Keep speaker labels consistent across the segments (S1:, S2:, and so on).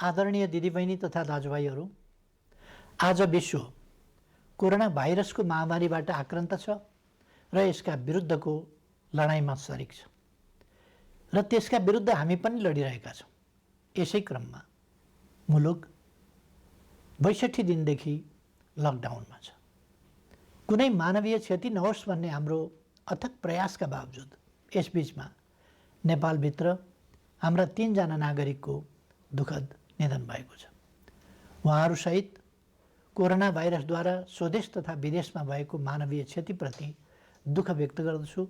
S1: आदरणीय दिदीबहिनी तथा दाजुभाइहरू, आज विश्व कोरोना भाइरसको महामारीबाट आक्रान्त छ र यसका विरुद्धको लडाईँमा सरिक छ र त्यसका विरुद्ध हामी पनि लडिरहेका छौँ। यसै क्रममा मुलुक 62 दिनदेखि लकडाउनमा छ। कुनै मानवीय क्षति नहोस् भन्ने हाम्रो अथक प्रयासका बावजुद यसबीचमा नेपालभित्र हाम्रा 3 जना नागरिकको दुःखद निधन भएको छ। उहाँहरूसहित कोरोना भाइरसद्वारा स्वदेश तथा विदेशमा भएको मानवीय क्षतिप्रति दुःख व्यक्त गर्दछु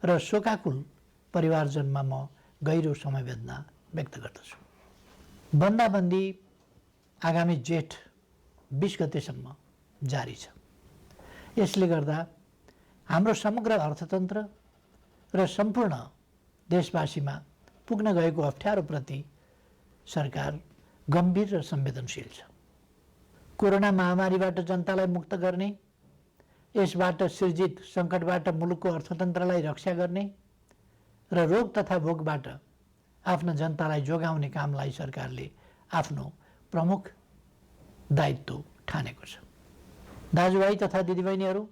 S1: र शोकाकुल परिवारजनमा म गहिरो समवेदना व्यक्त गर्दछु। बन्दाबन्दी आगामी जेठ 20 गतेसम्म जारी छ। यसले गर्दा हाम्रो समग्र अर्थतन्त्र र सम्पूर्ण देशवासीमा पुग्न गएको अप्ठ्यारोप्रति सरकार गम्भीर र संवेदनशील छ। कोरोना महामारीबाट जनतालाई मुक्त गर्ने, यसबाट सृजित सङ्कटबाट मुलुकको अर्थतन्त्रलाई रक्षा गर्ने र रोग तथा भोगबाट आफ्ना जनतालाई जोगाउने कामलाई सरकारले आफ्नो प्रमुख दायित्व ठानेको छ। दाजुभाइ तथा दिदीबहिनीहरू,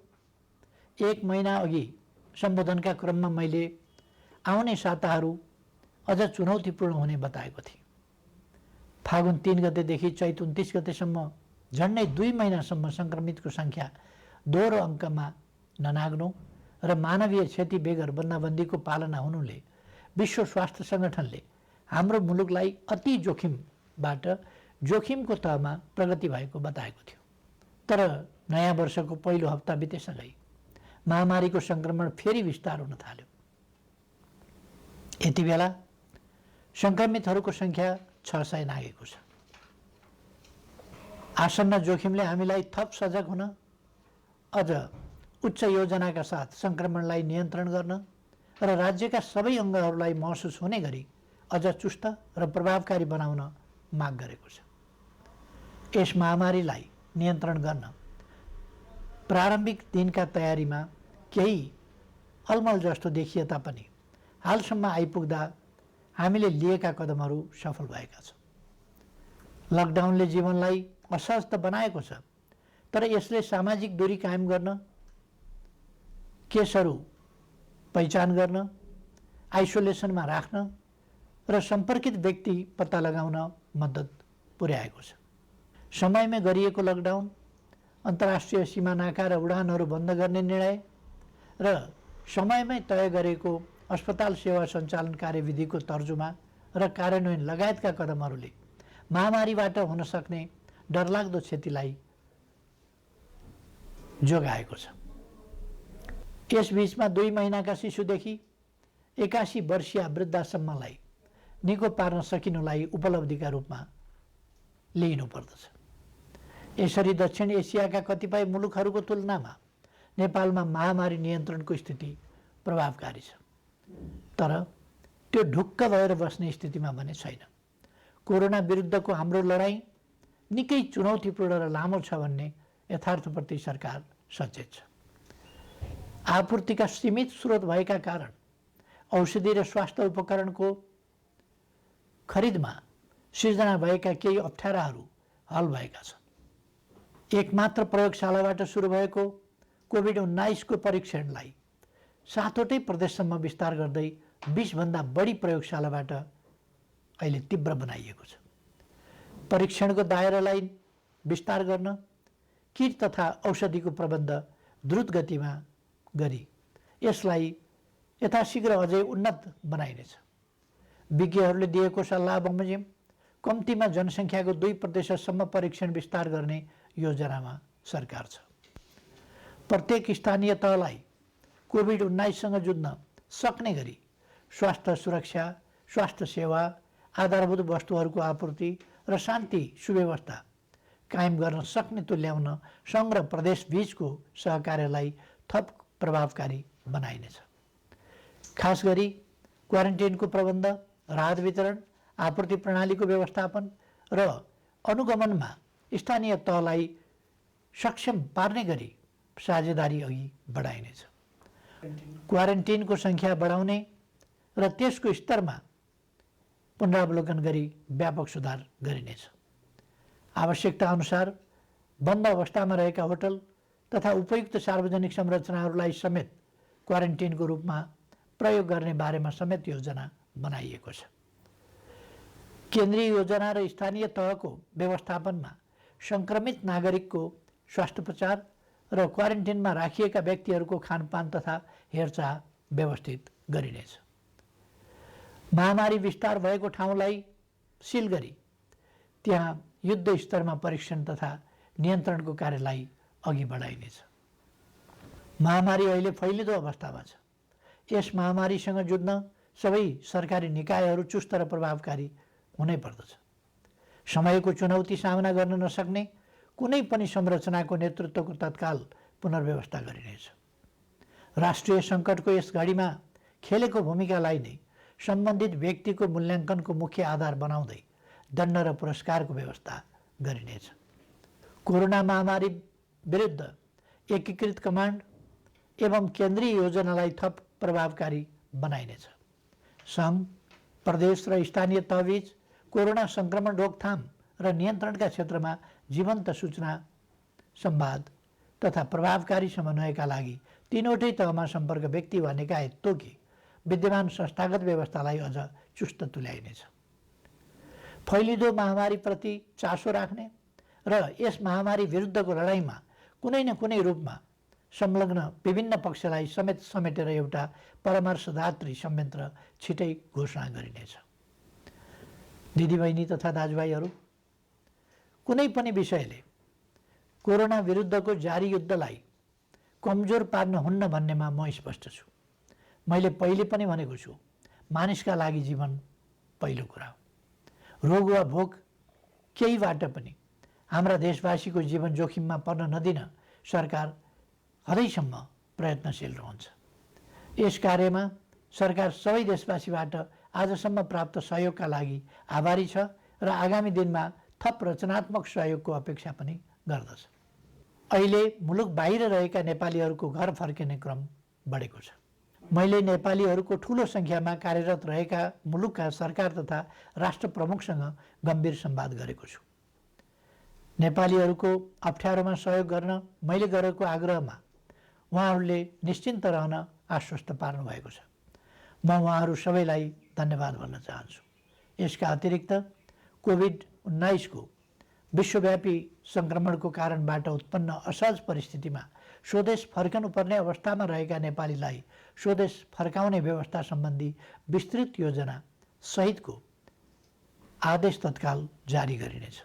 S1: 1 महिना अघि सम्बोधनका क्रममा मैले आउने साताहरू अझ चुनौतीपूर्ण हुने बताएको थिएँ। फागुन 3 गतेदेखि चैत 29 गतेसम्म झन्डै 2 महिनासम्म सङ्क्रमितको सङ्ख्या दोहोरो अङ्कमा ननाग्नु र मानवीय क्षति बेगर बन्दाबन्दीको पालना हुनुले विश्व स्वास्थ्य सङ्गठनले हाम्रो मुलुकलाई अति जोखिमबाट जोखिमको तहमा प्रगति भएको बताएको थियो। तर नयाँ वर्षको पहिलो हप्ता बितेसँगै महामारीको सङ्क्रमण फेरि विस्तार हुन थाल्यो। यति बेला सङ्क्रमितहरूको सङ्ख्या 600 नागेको छ। आसन्न जोखिमले हामीलाई थप सजग हुन, अझ उच्च योजनाका साथ सङ्क्रमणलाई नियन्त्रण गर्न र राज्यका सबै अङ्गहरूलाई महसुस हुने गरी अझ चुस्त र प्रभावकारी बनाउन माग गरेको छ। यस महामारीलाई नियन्त्रण गर्न प्रारम्भिक दिनका तयारीमा केही अलमल जस्तो देखिए तापनि हालसम्म आइपुग्दा हामीले लिएका कदमहरू सफल भएका छन्। लकडाउनले जीवनलाई असहज त बनाएको छ, तर यसले सामाजिक दूरी कायम गर्न, केसहरू पहिचान गर्न, आइसोलेसनमा राख्न र सम्पर्कित व्यक्ति पत्ता लगाउन मद्दत पुर्याएको छ। समयमै गरिएको लकडाउन, अन्तर्राष्ट्रिय सीमा नाका र उडानहरू बन्द गर्ने निर्णय र समयमै तय गरेको अस्पताल सेवा सञ्चालन कार्यविधिको तर्जुमा र कार्यान्वयन लगायतका कदमहरूले महामारीबाट हुन सक्ने डरलाग्दो क्षतिलाई जोगाएको छ। यसबीचमा 2 महिनाका शिशुदेखि 81 वर्षीय वृद्धासम्मलाई निको पार्न सकिनुलाई उपलब्धिका रूपमा लिइनुपर्दछ। यसरी दक्षिण एसियाका कतिपय मुलुकहरूको तुलनामा नेपालमा महामारी नियन्त्रणको स्थिति प्रभावकारी छ, तर त्यो ढुक्क भएर बस्ने स्थितिमा भने छैन। कोरोना विरुद्धको हाम्रो लडाईँ निकै चुनौतीपूर्ण र लामो छ भन्ने यथार्थप्रति सरकार सचेत छ। आपूर्तिका सीमित स्रोत भएका कारण औषधि र स्वास्थ्य उपकरणको खरिदमा सिर्जना भएका केही अप्ठ्याराहरू हल भएका छन्। एकमात्र प्रयोगशालाबाट सुरु भएको कोभिड-19 को परीक्षणलाई 7वटै प्रदेशसम्म विस्तार गर्दै 20 भन्दा बढी प्रयोगशालाबाट अहिले तीव्र बनाइएको छ। परीक्षणको दायरालाई विस्तार गर्न किट तथा औषधिको प्रबन्ध द्रुत गतिमा गरी यसलाई यथाशीघ्र अझै उन्नत बनाइनेछ। विज्ञहरूले दिएको सल्लाह बमोजिम कम्तीमा जनसङ्ख्याको 2% परीक्षण विस्तार गर्ने योजनामा सरकार छ। प्रत्येक स्थानीय तहलाई कोभिड-19सँग जुझ्न सक्ने गरी स्वास्थ्य सुरक्षा, स्वास्थ्य सेवा, आधारभूत वस्तुहरूको आपूर्ति र शान्ति सुव्यवस्था कायम गर्न सक्ने तुल्याउन सङ्घ र प्रदेश बीचको सहकार्यलाई थप प्रभावकारी बनाइनेछ। खास गरी क्वारेन्टाइनको प्रबन्ध, राहत वितरण, आपूर्ति प्रणालीको व्यवस्थापन र अनुगमनमा स्थानीय तहलाई सक्षम पार्ने गरी साझेदारी अघि बढाइनेछ। क्वारेन्टाइनको सङ्ख्या बढाउने र त्यसको स्तरमा पुनरावलोकन गरी व्यापक सुधार गरिनेछ। आवश्यकता अनुसार बन्द अवस्थामा रहेका होटल तथा उपयुक्त सार्वजनिक संरचनाहरूलाई समेत क्वारेन्टिनको रूपमा प्रयोग गर्ने बारेमा समेत योजना बनाइएको छ। केन्द्रीय योजना र स्थानीय तहको व्यवस्थापनमा सङ्क्रमित नागरिकको स्वास्थ्योपचार र क्वारेन्टिनमा राखिएका व्यक्तिहरूको खानपान तथा हेरचाह व्यवस्थित गरिनेछ। महामारी विस्तार भएको ठाउँलाई सिल गरी त्यहाँ युद्ध स्तरमा परीक्षण तथा नियन्त्रणको कार्यलाई अघि बढाइनेछ। महामारी अहिले फैलिँदो अवस्थामा छ। यस महामारीसँग जुझ्न सबै सरकारी निकायहरू चुस्त र प्रभावकारी हुनै पर्दछ। समयको चुनौती सामना गर्न नसक्ने कुनै पनि संरचनाको नेतृत्वको तत्काल पुनर्व्यवस्था गरिनेछ। राष्ट्रिय सङ्कटको यस घडीमा खेलेको भूमिकालाई नै सम्बन्धित व्यक्तिको मूल्याङ्कनको मुख्य आधार बनाउँदै दण्ड र पुरस्कारको व्यवस्था गरिनेछ। कोरोना महामारी विरुद्ध एकीकृत कमान्ड एवं केन्द्रीय योजनालाई थप प्रभावकारी बनाइनेछ। सङ्घ, प्रदेश र स्थानीय तहबीच कोरोना सङ्क्रमण रोकथाम र नियन्त्रणका क्षेत्रमा जीवन्त सूचना, संवाद तथा प्रभावकारी समन्वयका लागि तीनवटै तहमा सम्पर्क व्यक्ति वा निकाय तोकी विद्यमान संस्थागत व्यवस्थालाई अझ चुस्त तुल्याइनेछ। फैलिँदो महामारीप्रति चासो राख्ने र यस महामारी विरुद्धको लडाइँमा कुनै न कुनै रूपमा संलग्न विभिन्न पक्षलाई समेटेर एउटा परामर्शदात्री संयन्त्र छिटै घोषणा गरिनेछ। दिदीबहिनी तथा दाजुभाइहरू, कुनै पनि विषयले कोरोना विरुद्धको जारी युद्धलाई कमजोर पार्न हुन्न भन्नेमा म स्पष्ट छु। मैले पहिले पनि भनेको छु, मानिसका लागि जीवन पहिलो कुरा हो। रोग वा भोग केहीबाट पनि हाम्रा देशवासीको जीवन जोखिममा पर्न नदिन सरकार हदैसम्म प्रयत्नशील रहन्छ। यस कार्यमा सरकार सबै देशवासीबाट आजसम्म प्राप्त सहयोगका लागि आभारी छ र आगामी दिनमा थप रचनात्मक सहयोगको अपेक्षा पनि गर्दछ। अहिले मुलुक बाहिर रहेका नेपालीहरूको घर फर्किने क्रम बढेको छ। मैले नेपालीहरूको ठुलो सङ्ख्यामा कार्यरत रहेका मुलुकका सरकार तथा राष्ट्र प्रमुखसँग गम्भीर संवाद गरेको छु। नेपालीहरूको अप्ठ्यारोमा सहयोग गर्न मैले गरेको आग्रहमा उहाँहरूले निश्चिन्त रहन आश्वस्त पार्नु भएको छ। म उहाँहरू सबैलाई धन्यवाद भन्न चाहन्छु। यसका अतिरिक्त कोभिड-19 को विश्वव्यापी सङ्क्रमणको कारणबाट उत्पन्न असहज परिस्थितिमा स्वदेश फर्कनुपर्ने अवस्थामा रहेका नेपालीलाई स्वदेश फर्काउने व्यवस्था सम्बन्धी विस्तृत योजना सहितको आदेश तत्काल जारी गरिनेछ।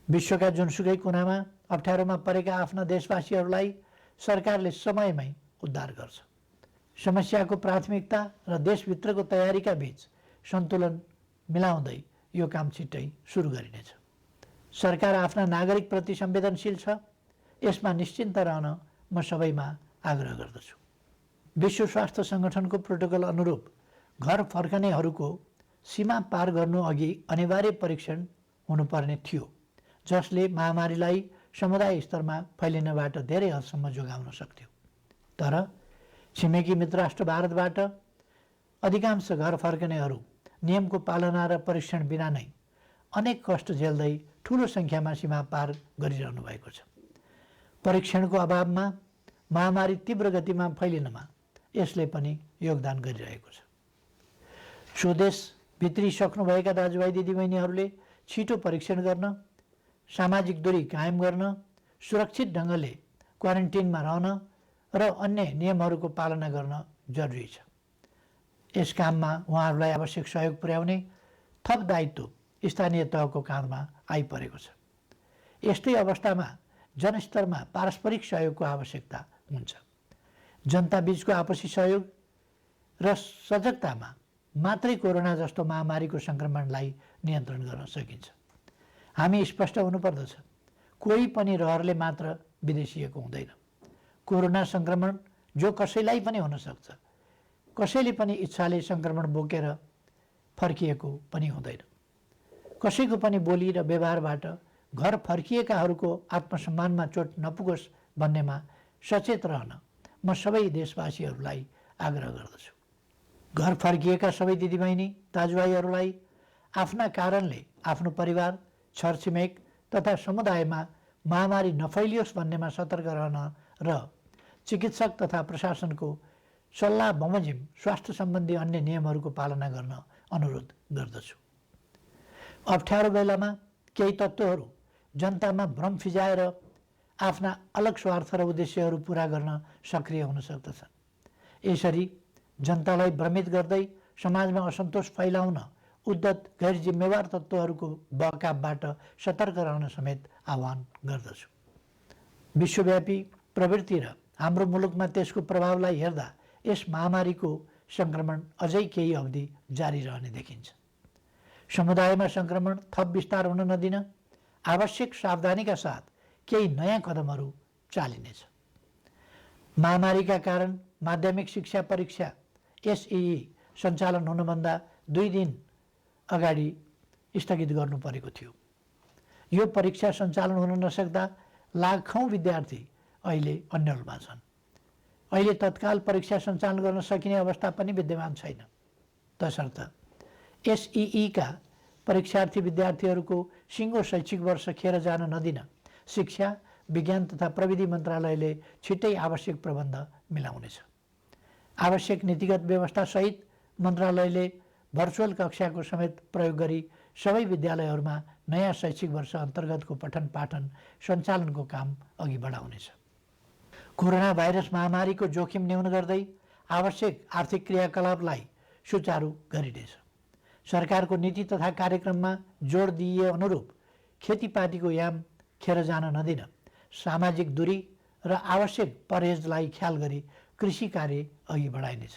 S1: विश्वका जुनसुकै कुनामा अप्ठ्यारोमा परेका आफ्ना देशवासीहरूलाई सरकारले समयमै उद्धार गर्छ। समस्याको प्राथमिकता र देशभित्रको तयारीका बीच सन्तुलन मिलाउँदै यो काम छिट्टै सुरु गरिनेछ। सरकार आफ्ना नागरिकप्रति संवेदनशील छ, यसमा निश्चिन्त रहन म सबैमा आग्रह गर्दछु। विश्व स्वास्थ्य सङ्गठनको प्रोटोकल अनुरूप घर फर्कनेहरूको सीमा पार गर्नु अघि अनिवार्य परीक्षण हुनुपर्ने थियो, जसले महामारीलाई समुदाय स्तरमा फैलिनबाट धेरै हदसम्म जोगाउन सक्थ्यो। तर छिमेकी मित्र राष्ट्र भारतबाट अधिकांश घर फर्कनेहरू नियमको पालना र परीक्षण बिना नै अनेक कष्ट झेल्दै ठुलो सङ्ख्यामा सीमा पार गरिरहनु भएको छ। परीक्षणको अभावमा महामारी तीव्र गतिमा फैलिनमा यसले पनि योगदान गरिरहेको छ। स्वदेश भित्रिसक्नुभएका दाजुभाइ दिदीबहिनीहरूले छिटो परीक्षण गर्न, सामाजिक दूरी कायम गर्न, सुरक्षित ढङ्गले क्वारेन्टिनमा रहन र अन्य नियमहरूको पालना गर्न जरुरी छ। यस काममा उहाँहरूलाई आवश्यक सहयोग पुर्याउने थप दायित्व स्थानीय तहको काँधमा आइपरेको छ। यस्तै अवस्थामा जनस्तरमा पारस्परिक सहयोगको आवश्यकता हुन्छ। जनता बीचको आपसी सहयोग र सजगतामा मात्रै कोरोना जस्तो महामारीको सङ्क्रमणलाई नियन्त्रण गर्न सकिन्छ। हामी स्पष्ट हुनुपर्दछ, कोही पनि रहरले मात्र विदेशिएको हुँदैन। कोरोना सङ्क्रमण जो कसैलाई पनि हुन सक्छ, कसैले पनि इच्छाले सङ्क्रमण बोकेर फर्किएको पनि हुँदैन। कसैको पनि बोली र व्यवहारबाट घर फर्किएकाहरूको आत्मसम्मानमा चोट नपुगोस् भन्नेमा सचेत रहन म सबै देशवासीहरूलाई आग्रह गर्दछु। घर फर्किएका सबै दिदीबहिनी दाजुभाइहरूलाई आफ्ना कारणले आफ्नो परिवार, छरछिमेक तथा समुदायमा महामारी नफैलियोस् भन्नेमा सतर्क रहन र चिकित्सक तथा प्रशासनको सल्लाह बमोजिम स्वास्थ्य सम्बन्धी अन्य नियमहरूको पालना गर्न अनुरोध गर्दछु। अप्ठ्यारो बेलामा केही तत्त्वहरू जनतामा भ्रम फिजाएर आफ्ना अलग स्वार्थ र उद्देश्यहरू पुरा गर्न सक्रिय हुन सक्दछन्। यसरी जनतालाई भ्रमित गर्दै समाजमा असन्तोष फैलाउन उद्धत गैर जिम्मेवार तत्त्वहरूको बहकावबाट सतर्क रहन समेत आह्वान गर्दछु। विश्वव्यापी प्रवृत्ति र हाम्रो मुलुकमा त्यसको प्रभावलाई हेर्दा यस महामारीको सङ्क्रमण अझै केही अवधि जारी रहने देखिन्छ। समुदायमा सङ्क्रमण थप विस्तार हुन नदिन आवश्यक सावधानीका साथ केही नयाँ कदमहरू चालिनेछ। महामारीका कारण माध्यमिक शिक्षा परीक्षा एसईई सञ्चालन हुनुभन्दा 2 दिन अगाडि स्थगित गर्नु परेको थियो। यो परीक्षा सञ्चालन हुन नसक्दा लाखौँ विद्यार्थी अहिले अन्यलमा छन्। अहिले तत्काल परीक्षा सञ्चालन गर्न सकिने अवस्था पनि विद्यमान छैन। तसर्थ एसईईका परीक्षार्थी विद्यार्थीहरूको सिङ्गो शैक्षिक वर्ष खेर जान नदिन शिक्षा, विज्ञान तथा प्रविधि मन्त्रालयले छिट्टै आवश्यक प्रबन्ध मिलाउनेछ। आवश्यक नीतिगत व्यवस्थासहित मन्त्रालयले भर्चुअल कक्षाको समेत प्रयोग गरी सबै विद्यालयहरूमा नयाँ शैक्षिक वर्ष अन्तर्गतको पठन पाठन सञ्चालनको काम अघि बढाउनेछ। कोरोना भाइरस महामारीको जोखिम न्यून गर्दै आवश्यक आर्थिक क्रियाकलापलाई सुचारू गरिनेछ। सरकारको नीति तथा कार्यक्रममा जोड दिइए अनुरूप खेतीपातीको याम खेर जान नदिन सामाजिक दूरी र आवश्यक परहेजलाई ख्याल गरी कृषि कार्य अघि बढाइनेछ।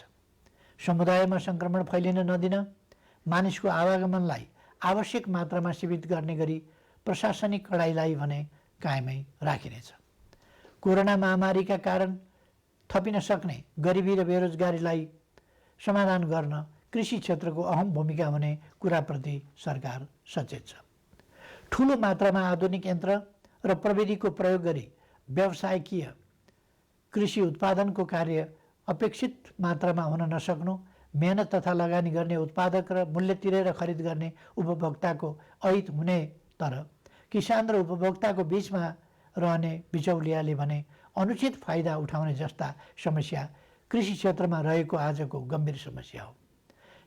S1: समुदायमा सङ्क्रमण फैलिन नदिन मानिसको आवागमनलाई आवश्यक मात्रामा सीमित गर्ने गरी प्रशासनिक कडाइलाई भने कायमै राखिनेछ। कोरोना महामारीका कारण थपिन सक्ने गरिबी र बेरोजगारीलाई समाधान गर्न कृषि क्षेत्रको अहम भूमिका हुने कुराप्रति सरकार सचेत छ। ठुलो मात्रामा आधुनिक यन्त्र र प्रविधिको प्रयोग गरी व्यावसायिकीय कृषि उत्पादनको कार्य अपेक्षित मात्रामा हुन नसक्नु, मेहनत तथा लगानी गर्ने उत्पादक र मूल्य तिरेर खरिद गर्ने उपभोक्ताको अहित हुने, तर किसान र उपभोक्ताको बीचमा रहने बिचौलियाले भने अनुचित फाइदा उठाउने जस्ता समस्या कृषि क्षेत्रमा रहेको आजको गम्भीर समस्या हो।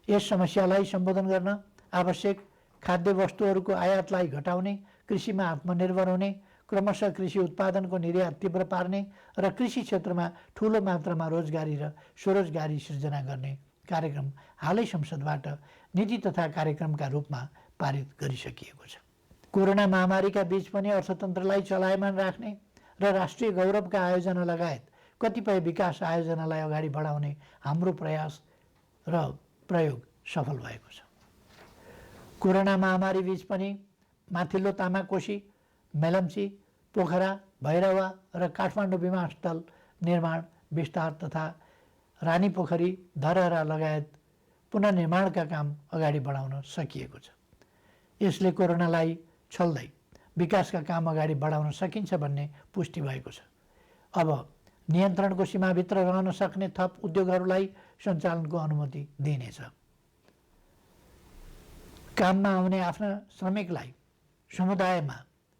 S1: यस समस्यालाई सम्बोधन गर्न आवश्यक खाद्य वस्तुहरूको आयातलाई घटाउने, कृषिमा आत्मनिर्भर हुने, क्रमशः कृषि उत्पादनको निर्यात तीव्र पार्ने र कृषि क्षेत्रमा ठुलो मात्रामा रोजगारी र स्वरोजगारी सृजना गर्ने कार्यक्रम हालै संसदबाट नीति तथा कार्यक्रमका रूपमा पारित गरिसकिएको छ। कोरोना महामारीका बीच पनि अर्थतन्त्रलाई चलायमान राख्ने र राष्ट्रिय गौरवका आयोजना लगायत कतिपय विकास आयोजनालाई अगाडि बढाउने हाम्रो प्रयास र प्रयोग सफल भएको छ। कोरोना महामारी बीच पनि माथिल्लो तामाकोशी, मेलम्ची, पोखरा, भैरवा र काठमाडौँ विमानस्थल निर्माण विस्तार तथा रानीपोखरी, धरहरा लगायत पुनर्निर्माणका काम अगाडि बढाउन सकिएको छ। यसले कोरोनालाई छल्दै विकासका काम अगाडि बढाउन सकिन्छ भन्ने पुष्टि भएको छ। अब नियन्त्रणको सीमाभित्र रहन सक्ने थप उद्योगहरूलाई सञ्चालनको अनुमति दिइनेछ। काममा आउने आफ्ना श्रमिकलाई समुदायमा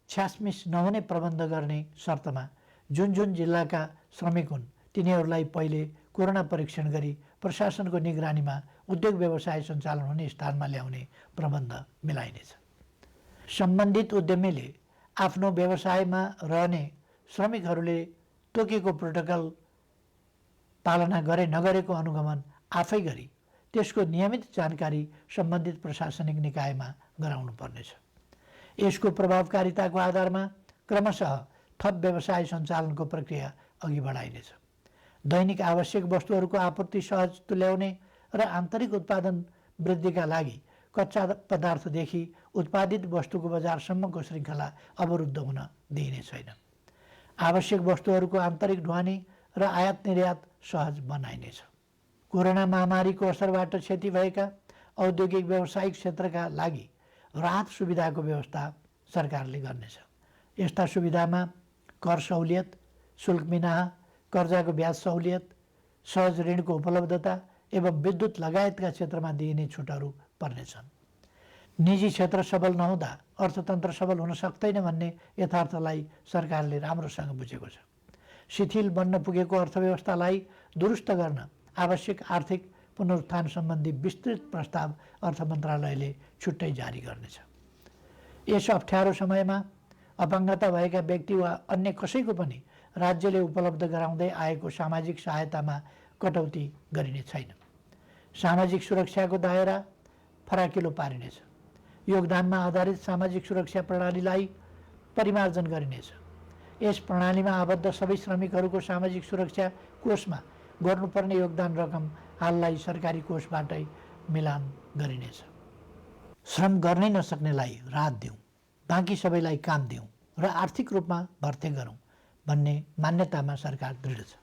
S1: छ्यासमिस नहुने प्रबन्ध गर्ने शर्तमा जुन जुन जिल्लाका श्रमिक हुन् तिनीहरूलाई पहिले कोरोना परीक्षण गरी प्रशासनको निगरानीमा उद्योग व्यवसाय सञ्चालन हुने स्थानमा ल्याउने प्रबन्ध मिलाइनेछ। सम्बन्धित उद्यमीले आफ्नो व्यवसायमा रहने श्रमिकहरूले तोकेको प्रोटोकल पालना गरे नगरेको अनुगमन आफै गरी त्यसको नियमित जानकारी सम्बन्धित प्रशासनिक निकायमा गराउनु पर्नेछ। यसको प्रभावकारिताको आधारमा क्रमशः थप व्यवसाय सञ्चालनको प्रक्रिया अघि बढाइनेछ। दैनिक आवश्यक वस्तुहरूको आपूर्ति सहज तुल्याउने र आन्तरिक उत्पादन वृद्धिका लागि कच्चा पदार्थदेखि उत्पादित वस्तुको बजारसम्मको श्रृङ्खला अवरुद्ध हुन दिइने छैन। आवश्यक वस्तुहरूको आन्तरिक ढुवानी र आयात निर्यात सहज बनाइनेछ। कोरोना महामारीको असरबाट क्षति भएका औद्योगिक व्यावसायिक क्षेत्रका लागि राहत सुविधाको व्यवस्था सरकारले गर्नेछ। यस्ता सुविधामा कर सहुलियत, शुल्क मिनाहा, कर्जाको ब्याज सहुलियत, सहज ऋणको उपलब्धता, एवं विद्युत लगायतका क्षेत्रमा दिइने छुटहरू पर्नेछन्। निजी क्षेत्र सबल नहुँदा अर्थतन्त्र सबल हुन सक्दैन भन्ने यथार्थलाई सरकारले राम्रोसँग बुझेको छ। शिथिल बन्न पुगेको अर्थव्यवस्थालाई दुरुस्त गर्न आवश्यक आर्थिक पुनरुत्थान सम्बन्धी विस्तृत प्रस्ताव अर्थ मन्त्रालयले छुट्टै जारी गर्नेछ। यस अप्ठ्यारो समयमा अपाङ्गता भएका व्यक्ति वा अन्य कसैको पनि राज्यले उपलब्ध गराउँदै आएको सामाजिक सहायतामा कटौती गरिने छैन। सामाजिक सुरक्षाको दायरा फराकिलो पारिनेछ। योगदानमा आधारित सामाजिक सुरक्षा प्रणालीलाई परिमार्जन गरिनेछ। यस प्रणालीमा आबद्ध सबै श्रमिकहरूको सामाजिक सुरक्षा कोषमा गर्नुपर्ने योगदान रकम हाललाई सरकारी कोषबाटै मिलान गरिनेछ। श्रम गर्नै नसक्नेलाई राहत दिउँ, बाँकी सबैलाई काम दिउँ र आर्थिक रूपमा भर्ते गरौँ भन्ने मान्यतामा सरकार दृढ छ।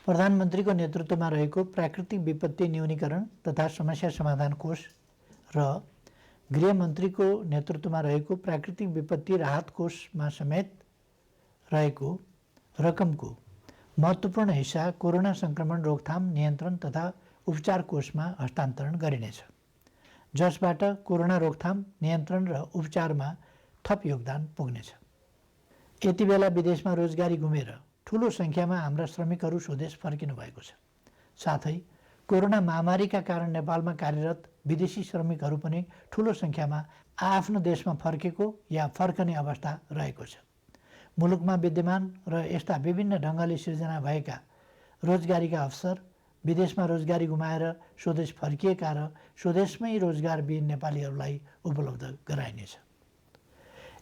S1: प्रधानमन्त्रीको नेतृत्वमा रहेको प्राकृतिक विपत्ति न्यूनीकरण तथा समस्या समाधान कोष र गृहमन्त्रीको नेतृत्वमा रहेको प्राकृतिक विपत्ति राहत कोषमा समेत रहेको रकमको महत्त्वपूर्ण हिस्सा कोरोना सङ्क्रमण रोकथाम नियन्त्रण तथा उपचार कोषमा हस्तान्तरण गरिनेछ, जसबाट कोरोना रोकथाम नियन्त्रण र उपचारमा थप योगदान पुग्नेछ। यति बेला विदेशमा रोजगारी गुमेर ठुलो सङ्ख्यामा हाम्रा श्रमिकहरू स्वदेश फर्किनु भएको छ। साथै कोरोना महामारीका कारण नेपालमा कार्यरत विदेशी श्रमिकहरू पनि ठुलो सङ्ख्यामा आफ्नो देशमा फर्केको या फर्कने अवस्था रहेको छ। मुलुकमा विद्यमान र यस्ता विभिन्न ढङ्गले सिर्जना भएका रोजगारीका अवसर, विदेशमा रोजगारी गुमाएर स्वदेश फर्किएका र स्वदेशमै रोजगारविहीन नेपालीहरूलाई उपलब्ध गराइनेछ।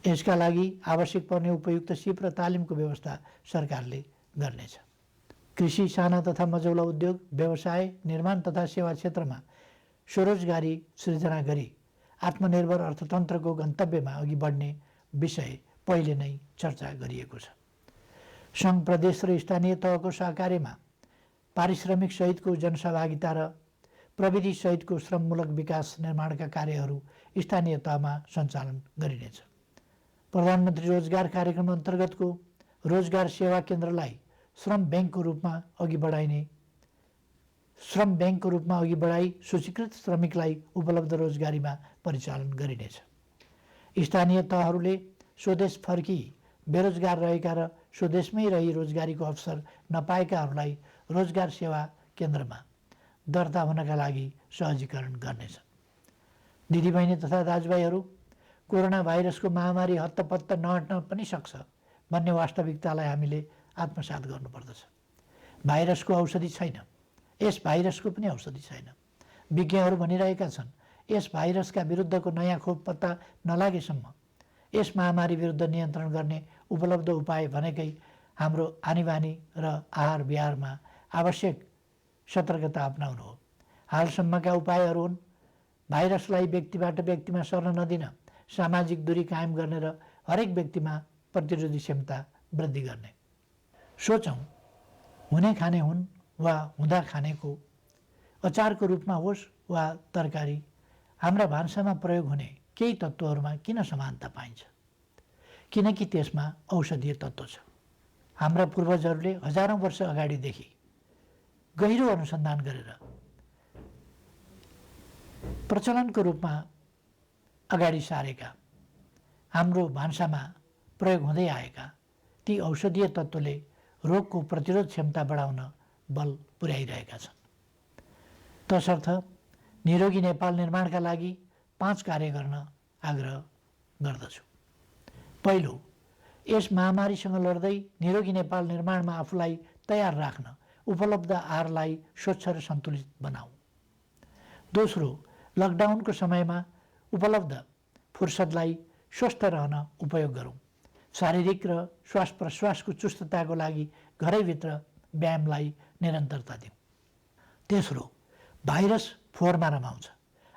S1: यसका लागि आवश्यक पर्ने उपयुक्त सिप र तालिमको व्यवस्था सरकारले गर्नेछ। कृषि, साना तथा मझौला उद्योग, व्यवसाय, निर्माण तथा सेवा क्षेत्रमा स्वरोजगारी सृजना गरी आत्मनिर्भर अर्थतन्त्रको गन्तव्यमा अघि बढ्ने विषय पहिले नै चर्चा गरिएको छ। सङ्घ, प्रदेश र स्थानीय तहको सहकार्यमा पारिश्रमिक सहितको जनसहभागिता र प्रविधि सहितको श्रममूलक विकास निर्माणका कार्यहरू स्थानीय तहमा सञ्चालन गरिनेछ। प्रधानमन्त्री रोजगार कार्यक्रम अन्तर्गतको रोजगार सेवा केन्द्रलाई श्रम ब्याङ्कको रूपमा अघि बढाई सूचीकृत श्रमिकलाई उपलब्ध रोजगारीमा परिचालन गरिनेछ। स्थानीय तहहरूले स्वदेश फर्की बेरोजगार रहेका र स्वदेशमै रही रोजगारीको अवसर नपाएकाहरूलाई रोजगार सेवा केन्द्रमा दर्ता हुनका लागि सहजीकरण गर्नेछ। दिदीबहिनी तथा दाजुभाइहरू, कोरोना भाइरसको महामारी हत्तपत्त नहट्न पनि सक्छ भन्ने वास्तविकतालाई हामीले आत्मसात गर्नुपर्दछ। भाइरसको औषधि छैन, यस भाइरसको पनि औषधि छैन। विज्ञहरू भनिरहेका छन्, यस भाइरसका विरुद्धको नयाँ खोप पत्ता नलागेसम्म यस महामारी विरुद्ध नियन्त्रण गर्ने उपलब्ध उपाय भनेकै हाम्रो आनीबानी र आहार विहारमा आवश्यक सतर्कता अपनाउनु हो। हालसम्मका उपायहरू हुन् भाइरसलाई व्यक्तिबाट व्यक्तिमा सर्न नदिन, सामाजिक दूरी कायम गर्ने र हरेक व्यक्तिमा प्रतिरोधी क्षमता वृद्धि गर्ने। सोचौँ, हुने खाने हुन् वा हुँदा खानेको अचारको रूपमा होस् वा तरकारी, हाम्रा भान्सामा प्रयोग हुने केही तत्त्वहरूमा किन समानता पाइन्छ? किनकि त्यसमा औषधीय तत्त्व छ। हाम्रा पूर्वजहरूले हजारौँ वर्ष अगाडिदेखि गहिरो अनुसन्धान गरेर प्रचलनको रूपमा अगाडि सारेका, हाम्रो भान्सामा प्रयोग हुँदै आएका ती औषधीय तत्त्वले रोगको प्रतिरोध क्षमता बढाउन बल पुर्याइरहेका छन्। तसर्थ निरोगी नेपाल निर्माणका लागि 5 कार्य गर्न आग्रह गर्दछु। पहिलो, यस महामारीसँग लड्दै निरोगी नेपाल निर्माणमा आफूलाई तयार राख्न उपलब्ध आहारलाई स्वच्छ र सन्तुलित बनाऊ। दोस्रो, लकडाउनको समयमा उपलब्ध फुर्सदलाई स्वस्थ रहन उपयोग गरौँ। शारीरिक र श्वास प्रश्वासको चुस्तताको लागि घरैभित्र व्यायामलाई निरन्तरता दिउँ। तेस्रो, भाइरस फोहोरमा रमाउँछ।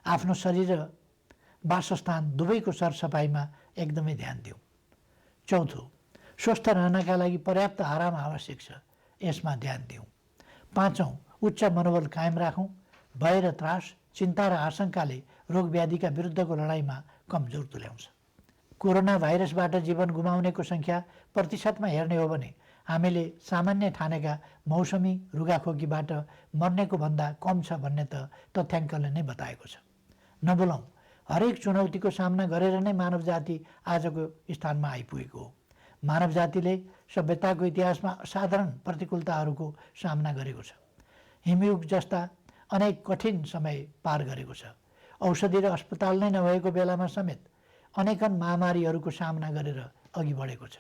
S1: आफ्नो शरीर र वासस्थान दुवैको सरसफाइमा एकदमै ध्यान दिउँ। चौथो, स्वस्थ रहनका लागि पर्याप्त आराम आवश्यक छ, यसमा ध्यान दिउँ। पाँचौँ, उच्च मनोबल कायम राखौँ। भय र त्रास, चिन्ता र आशंकाले रोग व्याधिका विरुद्धको लडाइँमा कमजोर तुल्याउँछ। कोरोना भाइरसबाट जीवन गुमाउनेको सङ्ख्या प्रतिशतमा हेर्ने हो भने हामीले सामान्य ठानेका मौसमी रुगाखोकीबाट मर्नेको भन्दा कम छ भन्ने त तथ्याङ्कले नै बताएको छ। नबोलौँ, हरेक चुनौतीको सामना गरेर नै मानव जाति आजको स्थानमा आइपुगेको हो। मानव जातिले सभ्यताको इतिहासमा असाधारण प्रतिकूलताहरूको सामना गरेको छ। हिमयुग जस्ता अनेक कठिन समय पार गरेको छ। औषधि र अस्पताल नै नभएको बेलामा समेत अनेकन महामारीहरूको सामना गरेर अघि बढेको छ।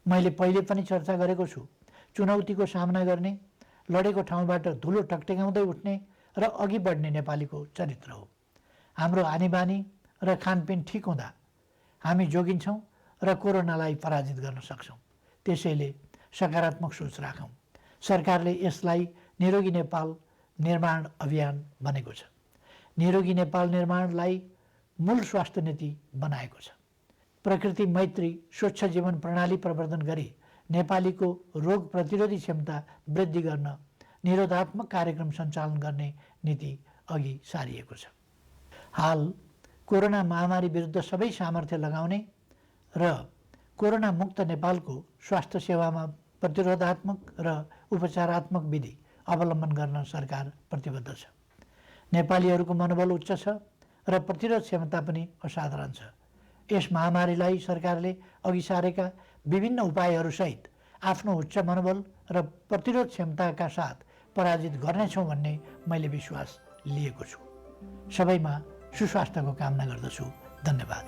S1: मैले पहिले पनि चर्चा गरेको छु, चुनौतीको सामना गर्ने, लडेको ठाउँबाट धुलो टकटकाउँदै उठ्ने र अघि बढ्ने नेपालीको चरित्र हो। हाम्रो आनीबानी र खानपिन ठिक हुँदा हामी जोगिन्छौँ र कोरोनालाई पराजित गर्न सक्छौँ। त्यसैले सकारात्मक सोच राखौँ। सरकारले यसलाई निरोगी नेपाल निर्माण अभियान भनेको छ। निरोगी नेपाल निर्माणलाई मूल स्वास्थ्य नीति बनाएको छ। प्रकृति मैत्री स्वच्छ जीवन प्रणाली प्रवर्धन गरी नेपालीको रोग प्रतिरोधी क्षमता वृद्धि गर्न निरोधात्मक कार्यक्रम सञ्चालन गर्ने नीति अघि सारिएको छ। हाल कोरोना महामारी विरुद्ध सबै सामर्थ्य लगाउने र कोरोना मुक्त नेपालको स्वास्थ्य सेवामा प्रतिरोधात्मक र उपचारात्मक विधि अवलम्बन गर्न सरकार प्रतिबद्ध छ। नेपालीहरूको मनोबल उच्च छ र प्रतिरोध क्षमता पनि असाधारण छ। यस महामारीलाई सरकारले अघि सारेका विभिन्न उपायहरूसहित आफ्नो उच्च मनोबल र प्रतिरोध क्षमताका साथ पराजित गर्नेछौँ भन्ने मैले विश्वास लिएको छु। सबैमा सुस्वास्थ्यको कामना गर्दछु। धन्यवाद।